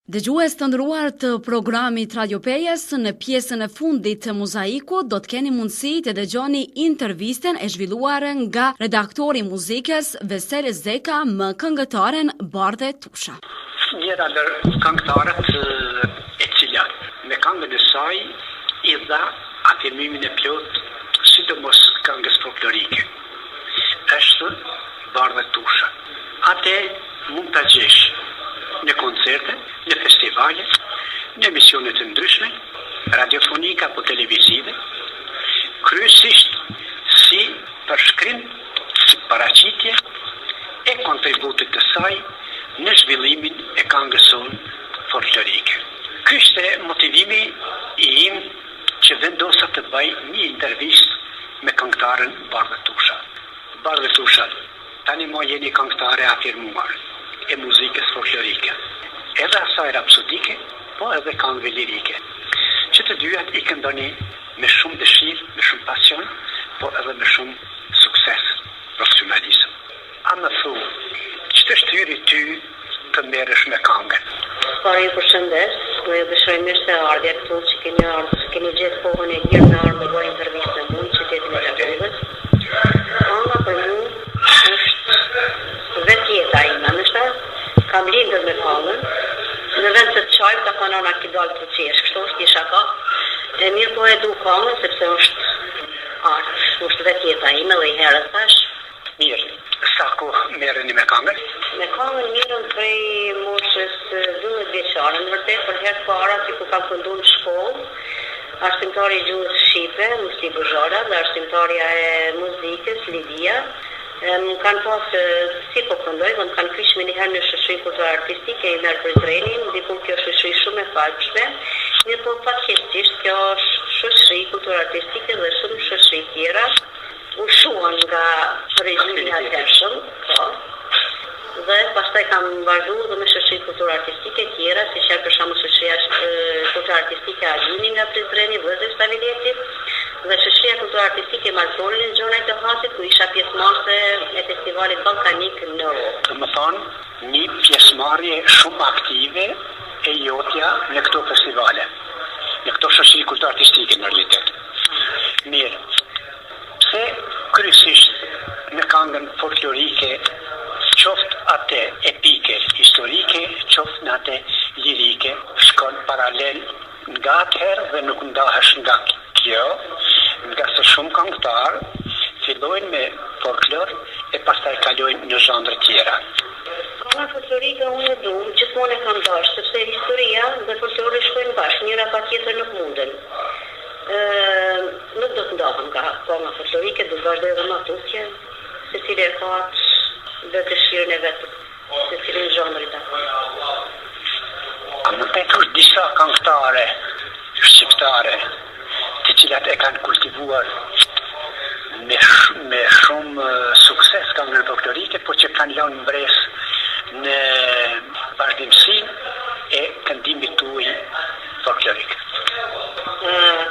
Dëgjues të nderuar të programit Radio Pejes, në pjesën e fundit të Mozaikut do të keni mundësi të dëgjoni intervistën e zhvilluar nga redaktori i muzikës Vesel Zeka me këngëtaren Bardhe Tusha. Njëra ndër këngëtarët e cila me këngën e saj i dha afirmimin e plot, sidomos këngës folklorike, është Bardhe Tusha. Atë mund ta gjesh në koncerte, në festivale, në emisione të ndryshme, radiofonike apo televizive, kryesisht si përshkrim, si paraqitje e kontributit të saj në zhvillimin e këngës sonë folklorike. Ky ishte motivimi i im që vendosa të bëj një intervistë me këngëtaren Bardhe Tusha. Bardhe Tusha, tani mo jeni këngëtare afirmuar e muzikës folklorike, edhe asaj rapsodike, po edhe këngëve lirike, që të dyat i këndoni me shumë dëshirë, me shumë pasion, po edhe me shumë sukses profesionalizëm. A më thu, që të shtyri ty të merresh me këngën? Ju përshëndes, ne ju dëshirojmë të ardhja këtu që keni gjetë kohën e lirë në ardhë me bëj intervistë në mund që qytetin e Tiranes. Kënga për mua është vetë jeta ime, nështë kam lindur me këngën, në vend se të qajmë të kanona ki dalë të qesh, kështu është një shaka, e mirë po e du këngën, sepse është artë, është vetë jeta ime dhe i herë thash. Mirë, sa kohë merreni me këngën? Me këngën mirën prej moshës 12 vjeçare, në vërtet për herë të para si ku kam këndu në shkollë, arsimtari i gjuhës shqipe, Musti Buzhara, dhe arsimtarja e muzikës, Lidia. Më kanë pasë si po këndoj, dhe më kanë kryshme një herë në shoqëri kulturore artistike, i merë për trenin, diku kjo shoqëri shumë e falshme, mirë po fatkeqësisht kjo shoqëri kulturore artistike dhe shumë shoqëri tjera u shuan nga regjimi i atërshëm, po. Dhe pastaj kam vazhduar dhe me shoqëri kulturore artistike tjera, si që për shembull shoqëria kulturore artistike Agjini nga Prizreni, Vëllezër Stavileti, dhe shoqëria kulturore artistike Martoli në Gjonaj të Hasit, ku isha pjesëmarrëse e festivalit Ballkanik në Rovë. Do të thonë, një pjesëmarrje shumë aktive e jotja në këto festivale, në këto shoqëri kulturore artistike në realitet. Mirë. Pse kryesisht në këngën folklorike, qoftë atë epike, historike, qoftë në atë lirike, shkon paralel nga atëherë dhe nuk ndahesh nga kjo, nga se shumë këngëtar fillojnë me folklor e pastaj kalojnë në zhandre tjera. Kënga folklorike unë e du, gjithmonë e kam dashur, sepse historia dhe folklori shkojnë bashkë, njëra patjetër nuk munden. Nuk do të ndahem nga kënga folklorike, do të vazhdoj edhe më tutje, secili e ka dhe dëshirën e vetë, secilin zhandrit atë. A më pëjtush disa këngëtare shqiptare, të cilat e kanë kultivuar me shumë sukses këngën folklorike, po që kanë lënë mbres në vazhdimsinë e këndimit tuaj folklorik.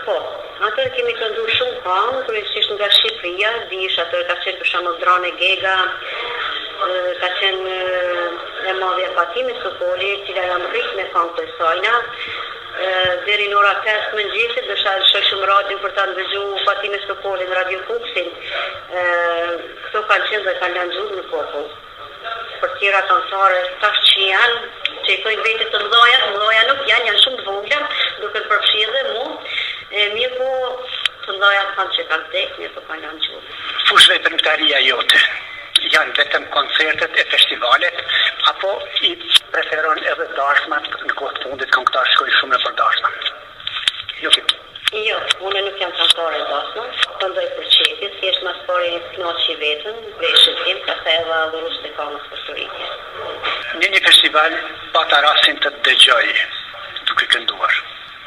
Po, atër kemi këndu shumë këngë, kryesisht nga Shqipëria, dish atër ka qenë për shembull Drane Gega, ka qenë e madhja Fatime Sokoli, cila jam rritë me këngë të sajna, deri në ora 5 mëngjesit, do shoqëm radion për ta ndëgjuar Fatime Sokoli në Radio Kuksin. Këto kanë qenë dhe kanë lënë gjuhë në popull. Për tjera këngëtare tash që janë, që i thojnë vetë të mëdha nuk janë shumë të vogla, duke përfshirë dhe mua. Mirë po të mëdha kanë që kanë vdekur, mirë po kanë lënë gjuhë. Fush veprimtaria jote? Janë vetëm koncertet e festivalet, apo i preferon edhe dashmat në kohë të fundit këngëtar shkojnë shumë në për dashmat? Jo, unë nuk jam këngëtare dashma, këndoj për qefi, thjesht mas pari kënaqi vetën, veshët tim, pastaj edhe adhurues të këngës folklorike. Në një festival pata rastin të dëgjoj duke kënduar.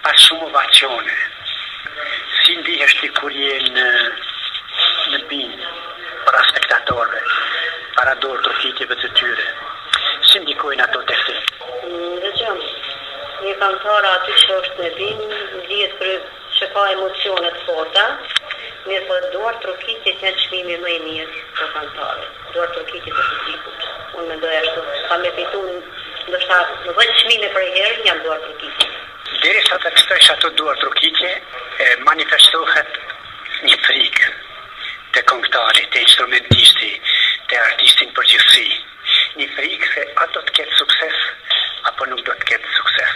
Pas shumë ovacione. Si ndihesh ti kur je në binë para spektatorëve, para dorë trokitjeve të tyre? Si ndikojnë ato tek ti? Dëgjoj. Një këngëtar aty që është në binë, dihet që ka emocione të forta, mirë po duar trokitjet janë çmimi më i mirë për këngëtarët. Duar trokitjet e publikut. Unë mendoj ashtu, ka me fitu ndoshta 10 çmime për herë janë duar trokitje. Derisa të ekzistojnë ato duar trokitje, manifestohet një frikë te këngëtari, te instrumentisti, te artistin përgjithësi. Një frikë se a do të ketë sukses apo nuk do të ketë sukses.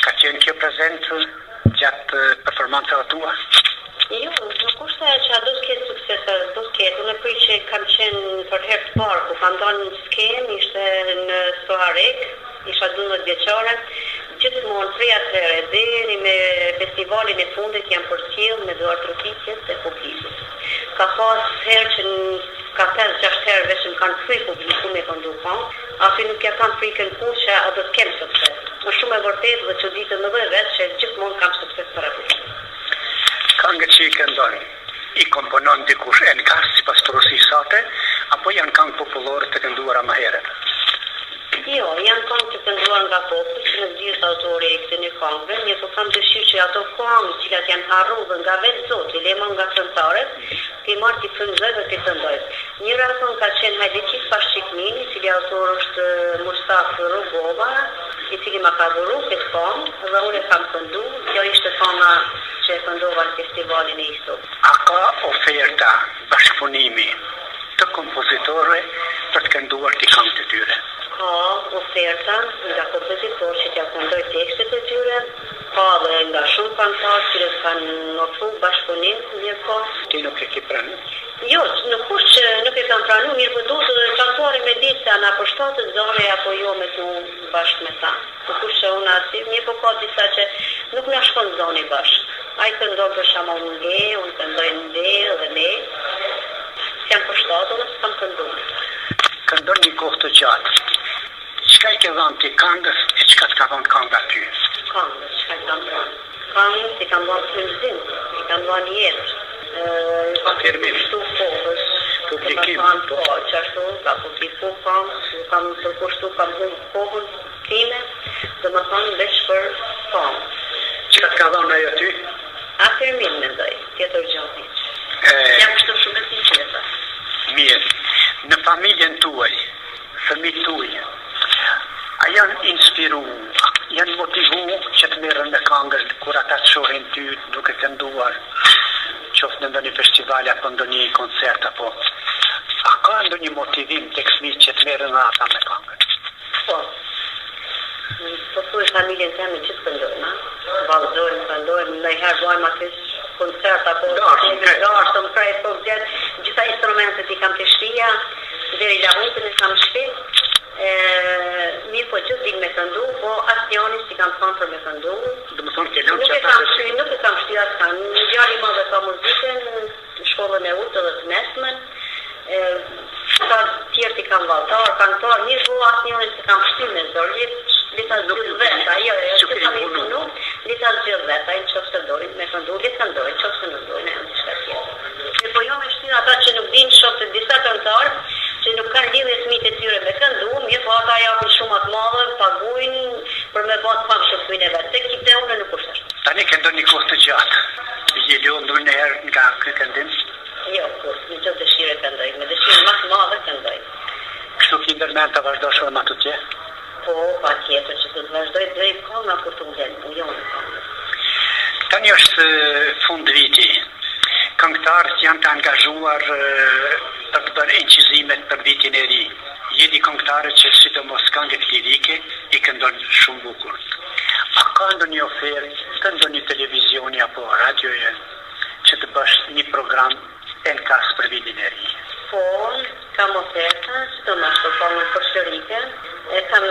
Ka qenë kjo prezent gjatë performancave tua? Jo, nuk është që a do të ketë sukses, do të ketë. Unë prej që kam qenë për herë të parë, ku kam dalë në skenë, ishte në Stoharek, isha 12 vjeçare, gjithmonë prej atëherë deri me festivalin e fundit jam përcjell me duar trokitjes të publikut. Ka pas herë që ka 5-6 herë vetëm kanë frikë publiku me këndu këngë, aty nuk ja kanë frikën kurrë që a do të kem sukses. Është shumë e vërtetë dhe çuditë më dhe vetë që gjithmonë kam sukses para publikut. Këngët që i këndon, i komponon dikush e në kasë sipas porosisë sate, apo janë këngë popullore të kënduara më herët? Jo, janë këngë të kënduar nga populli, që nuk dihet autori i këtyre këngëve, mirë po kam dëshirë që ato këngë të cilat janë harruar nga vetë Zoti, lemo nga këngëtarët, ti marr ti frymëzoj dhe ti këndoj. Njëra këngë ka qenë Hajdeqis Pashçiknin, i cili autor është Mustafa Rugova, i cili ma ka dhuru këtë këngë dhe unë e kam këndu. Kjo ishte kënga që e këndova në festivalin e Istop. A ka oferta bashkëpunimi të kompozitorëve për të kënduar ti këngët e tyre? Ka oferta nga kompozitorë që t'ja këndoj tekstet e tyre, ka dhe nga shumë këngëtarë që kanë ofruar bashkëpunim, mirë po. Ti nuk e ke pranuar? Jo, nuk është që nuk e kam pranuar, mirë po duhet këngëtari me ditë se a na përshtatet zone apo jo me tu bashkë me ta. Nuk është që unë aty, mirë po ka disa që nuk na shkon zoni bashkë. Ai këndon për shembull nge, unë këndoj nge dhe ne. S'jam përshtatur dhe s'kam kënduar. Këndon një kohë të gjatë. Çka i ke dhënë ti këngës e çka të ka dhënë kënga ty? Këngës, çka i kam dhënë? Këngës i kam dhënë frymëzim, i kam dhënë jetë. Afirmim. Publikim. Po, çashtu ka publiku këngës, kam përkushtu, kam dhënë kohën time, dhe më thonë veç për këngë. Çka të ka dhënë ajo ty? Afirmim mendoj, tjetër gjë. Jam kështu shumë e sinqerta. Mirë. Në familjen tuaj, fëmijët tuaj, a janë inspiru, janë motivu që të merren me këngën kur ata të shohin ty duke kënduar, qoftë në ndonjë festival apo ndonjë koncert apo a ka ndonjë motivim tek fëmijët që të merren ata me këngën? Po. Po thuaj familjen time që të këndojnë, vallëzojmë, këndojmë, ndonjëherë bëjmë atë koncert apo dartë, më krejt po vjet, gjitha instrumentet i kam të shtëpia, deri lahutën e kam në shtëpi. Mirë po që din me këndu, po asnjëri si kam thonë për me këndu. Domethënë që nuk e kam shty askan. Djali më dhe ka muzikën, në shkollën e ulët dhe të mesmen. Ka tjerë ti kam vallëtar, kantor, mirë po asnjëri si kam shty me zor. Lita zgjidh vetë, ajo që kam i punu, lita zgjidh vetë, ai nëse dorin me këndu, le të këndojnë, nëse nuk dojnë, e diçka tjetër. Po jo me shtyr ata që nuk dinë shoftë disa këngëtarë, që nuk kanë lidhje fëmijët e tyre me këndu, mirë po ata japin shumë të madhe, paguajnë për me bërë pak shofërinë vetë. Tek kite unë nuk është ashtu. Tani këndon një kohë të gjatë. Je lëndur ndonjëherë nga ky këndim? Jo, kur në çdo dëshirë këndoj, me dëshirë më të madhe këndoj. Kështu që ndërmend të vazhdosh edhe atje? Po, patjetër që të vazhdoj drejt kënga kur të ngel, jo në këngë. Tani është fund viti. Këngëtarët janë të angazhuar për të bërë incizimet për vitin e ri. Jeni këngëtare që sidomos këngët lirike i këndon shumë bukur. A ka ndonjë ofertë të ndonjë televizioni apo radioje që të bësh një program enkas për vitin e ri? Po, kam oferta, sidomos për këngën folklorike. Kam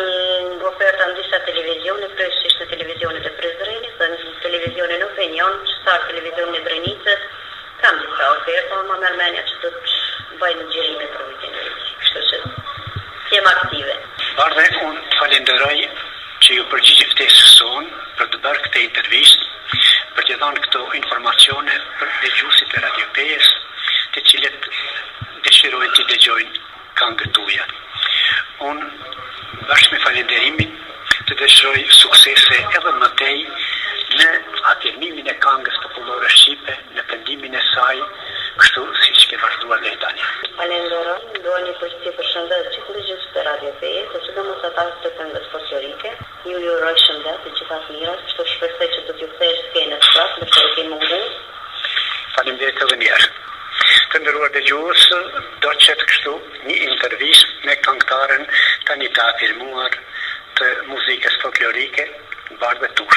oferta në disa televizione, kryesisht në televizionet e Prizrenit, dhe në televizionin Opinion, qësar televizionin e Drenicës. Kam disa oferta, më mërmenja që të bëjnë gjërime për vitin e ri. Kështu që jem aktive. Bardhe, unë falenderoj që ju përgjigje ftesës sonë për të bërë këtë intervistë, për të dhënë këto informacione për dëgjuesit e Radio PS, të cilët dëshirojnë të dëgjojnë këngët tuaja. Unë bashkë me falenderimin të dëshiroj suksese edhe më tej në afirmimin e këngës popullore shqipe, në këndimin e saj, kështu siç ke vazhduar deri tani. Falenderoj, dua një përshëndet gjithë dëgjuesit e Radio PS, sidomos ata të këngës të gjitha të mirat, kështu shpresoj që do t'ju kthesh skenës prapë, më shtë ke mungu. Faleminderit edhe njerë. Të nderuar dëgjues, do të qetë kështu një intervistë me këngëtaren tani të afirmuar të muzikës folklorike, Bardhë Tush.